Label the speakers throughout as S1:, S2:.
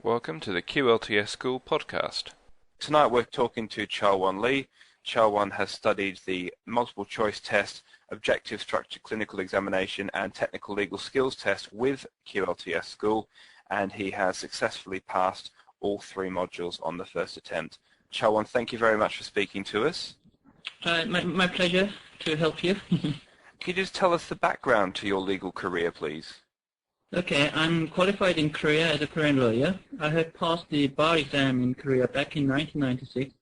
S1: Welcome to the QLTS School podcast.
S2: Tonight we're talking to Chul Won Lee. Chul Won has studied the multiple choice test, objective structured clinical examination and technical legal skills test with QLTS School, and he has successfully passed all three modules on the first attempt. Chul Won, thank you very much for speaking to us.
S3: My pleasure to help you.
S2: Can you just tell us the background to your legal career, please?
S3: Okay, I'm qualified in Korea as a Korean lawyer. I had passed the bar exam in Korea back in 1996,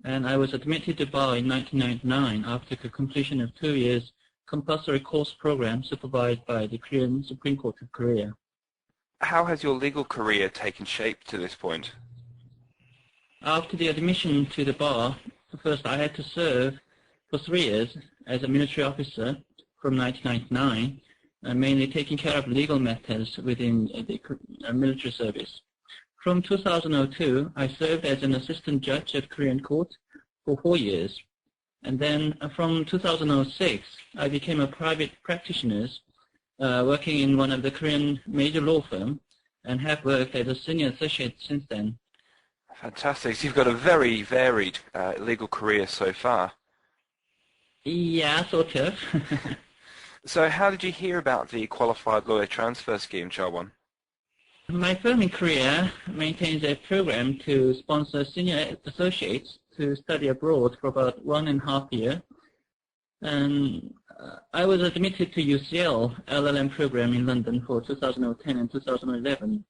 S3: and I was admitted to bar in 1999 after the completion of 2 years compulsory course program supervised by the Korean Supreme Court of Korea.
S2: How has your legal career taken shape to this point?
S3: After the admission to the bar, first I had to serve for 3 years as a military officer from 1999, mainly taking care of legal matters within the military service. From 2002, I served as an assistant judge at Korean court for 4 years. And then from 2006, I became a private practitioner working in one of the Korean major law firms and have worked as a senior associate since then.
S2: Fantastic. So you've got a very varied legal career so far.
S3: Yeah, sort of.
S2: So how did you hear about the Qualified Lawyer Transfer Scheme, Chul Won?
S3: My firm in Korea maintains a program to sponsor senior associates to study abroad for about 1.5 years. And I was admitted to UCL LLM program in London for 2010 and 2011.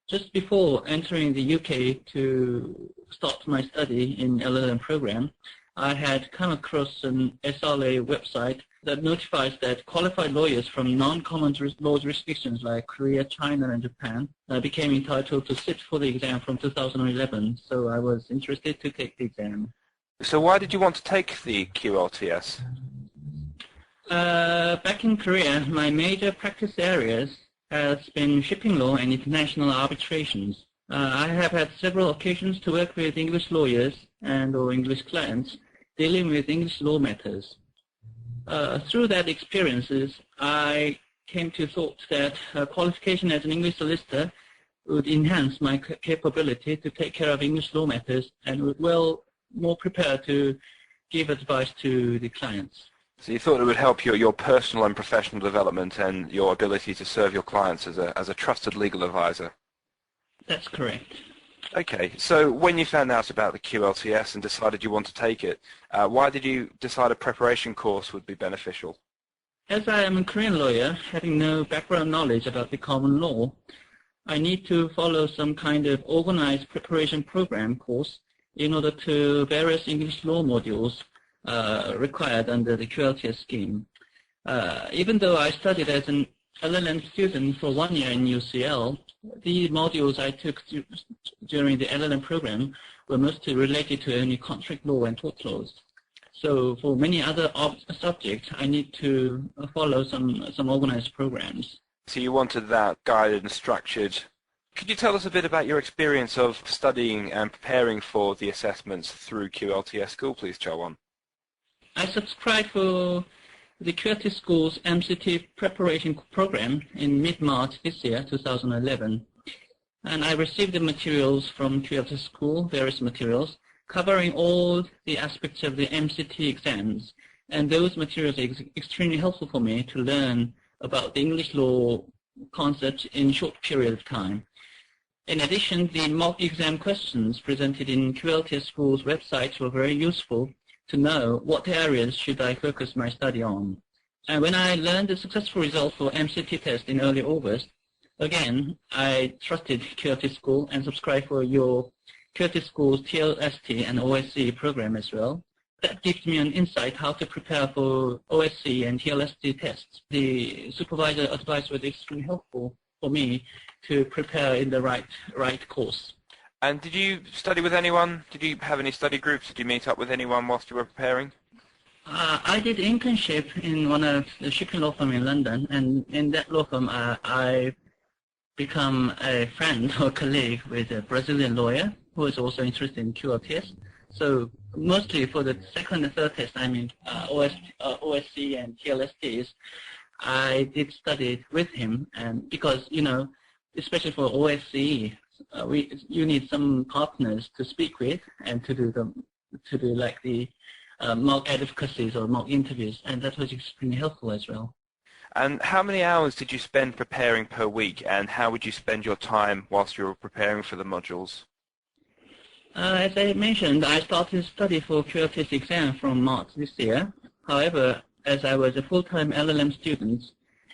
S3: Just before entering the UK to start my study in LLM program, I had come across an SLA website that notifies that qualified lawyers from non-common law jurisdictions like Korea, China, and Japan became entitled to sit for the exam from 2011. So I was interested to take the exam.
S2: So why did you want to take the QLTS?
S3: Back in Korea, my major practice areas has been shipping law and international arbitrations. I have had several occasions to work with English lawyers and/or English clients dealing with English law matters. Through that experiences, I came to thought that qualification as an English solicitor would enhance my capability to take care of English law matters and would more prepared to give advice to the clients.
S2: So you thought it would help your personal and professional development and your ability to serve your clients as a trusted legal advisor?
S3: That's correct.
S2: Okay, so when you found out about the QLTS and decided you want to take it, why did you decide a preparation course would be beneficial?
S3: As I am a Korean lawyer, having no background knowledge about the common law, I need to follow some kind of organized preparation program course in order to various English law modules required under the QLTS scheme. Even though I studied as an LLM student for 1 year in UCL, the modules I took during the LLM program were mostly related to only contract law and tort laws. So for many other subjects, I need to follow some organized programs.
S2: So you wanted that guided and structured. Could you tell us a bit about your experience of studying and preparing for the assessments through QLTS School, please, Chul Won?
S3: I subscribed for the QLTS School's MCT preparation program in mid-March this year, 2011. And I received the materials from QLTS School, various materials, covering all the aspects of the MCT exams. And those materials are extremely helpful for me to learn about the English law concepts in a short period of time. In addition, the mock exam questions presented in QLTS School's website were very useful to know what areas should I focus my study on. And when I learned the successful result for MCT test in early August, again, I trusted QLTS School and subscribed for your QLTS School's TLST and OSC program as well. That gives me an insight how to prepare for OSC and TLST tests. The supervisor advice was extremely helpful for me to prepare in the right course.
S2: And did you study with anyone? Did you have any study groups? Did you meet up with anyone whilst you were preparing?
S3: I did internship in one of the shipping law firm in London, and in that law firm I become a friend or colleague with a Brazilian lawyer who is also interested in QLTS. So mostly for the second and third test, I mean OSC and TLSTs, I did study with him, and because, you know, especially for OSCE, you need some partners to speak with and to do like the mock advocacies or mock interviews, and that was extremely helpful as well.
S2: And how many hours did you spend preparing per week, and how would you spend your time whilst you were preparing for the modules?
S3: As I mentioned, I started to study for QLTS exam from March this year. However, as I was a full-time LLM student,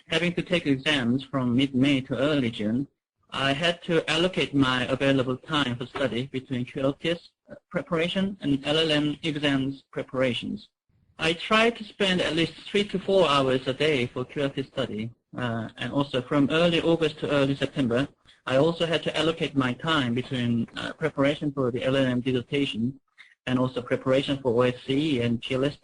S3: having to take exams from mid-May to early June, I had to allocate my available time for study between QLTS preparation and LLM exams preparations. I tried to spend at least 3 to 4 hours a day for QLTS study, and also from early August to early September, I also had to allocate my time between preparation for the LLM dissertation and also preparation for OSCE and TLS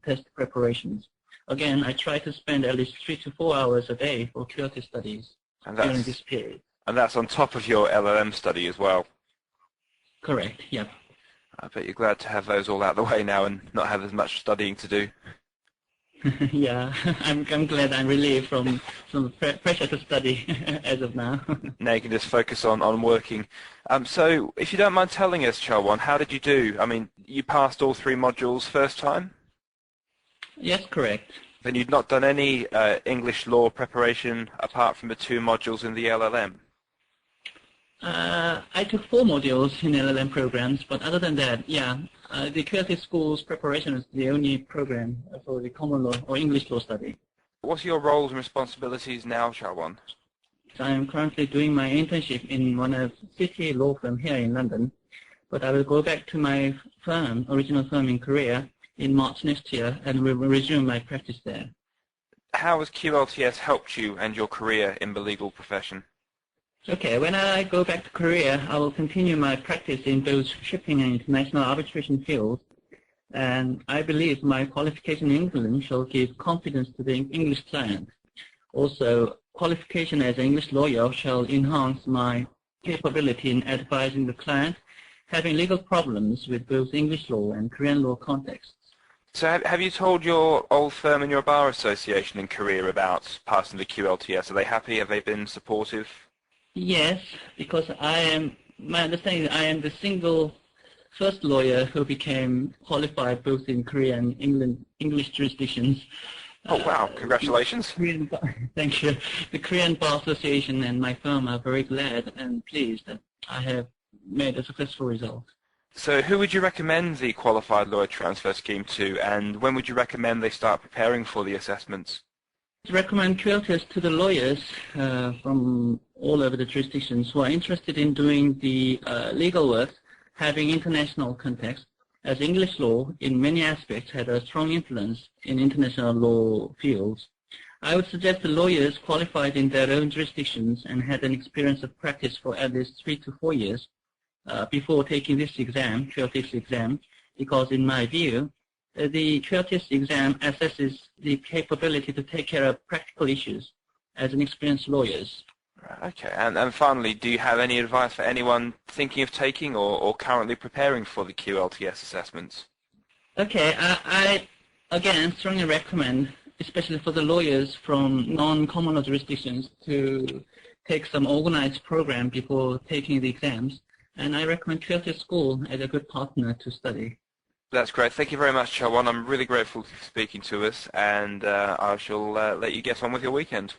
S3: test preparations. Again, I try to spend at least 3 to 4 hours a day for QLTS studies during this period.
S2: And that's on top of your LLM study as well?
S3: Correct, yep.
S2: I bet you're glad to have those all out of the way now and not have as much studying to do.
S3: Yeah, I'm glad I'm relieved from some pressure to study as of now.
S2: Now you can just focus on working. So if you don't mind telling us, Chul Won, how did you do? I mean, you passed all 3 modules first time?
S3: Yes, correct.
S2: Then you'd not done any English law preparation apart from the 2 modules in the LLM?
S3: I took 4 modules in LLM programs, but other than that, yeah, the QLTS School's preparation is the only program for the common law or English law study.
S2: What's your roles and responsibilities now, Chul Won?
S3: So I'm currently doing my internship in one of city law firm here in London, but I will go back to my firm, original firm in Korea, in March next year, and will resume my practice there.
S2: How has QLTS helped you and your career in the legal profession?
S3: Okay, when I go back to Korea, I will continue my practice in both shipping and international arbitration fields, and I believe my qualification in England shall give confidence to the English client. Also, qualification as an English lawyer shall enhance my capability in advising the client having legal problems with both English law and Korean law contexts.
S2: So have you told your old firm and your bar association in Korea about passing the QLTS? Are they happy? Have they been supportive?
S3: Yes, because my understanding is I am the single first lawyer who became qualified both in Korea and English jurisdictions.
S2: Oh wow, congratulations.
S3: Thank you. The Korean Bar Association and my firm are very glad and pleased that I have made a successful result.
S2: So who would you recommend the Qualified Lawyer Transfer Scheme to, and when would you recommend they start preparing for the assessments?
S3: I recommend QLTS to the lawyers from all over the jurisdictions who are interested in doing the legal work having international context, as English law in many aspects had a strong influence in international law fields. I would suggest the lawyers qualified in their own jurisdictions and had an experience of practice for at least 3 to 4 years before taking this exam, QLTS exam, because in my view, the QLTS exam assesses the capability to take care of practical issues as an experienced lawyers.
S2: Okay, and finally, do you have any advice for anyone thinking of taking or currently preparing for the QLTS assessments?
S3: Okay, I again strongly recommend, especially for the lawyers from non-common law jurisdictions, to take some organized program before taking the exams, and I recommend QLTS School as a good partner to study.
S2: That's great. Thank you very much, Chul Won. I'm really grateful for speaking to us, and I shall let you get on with your weekend.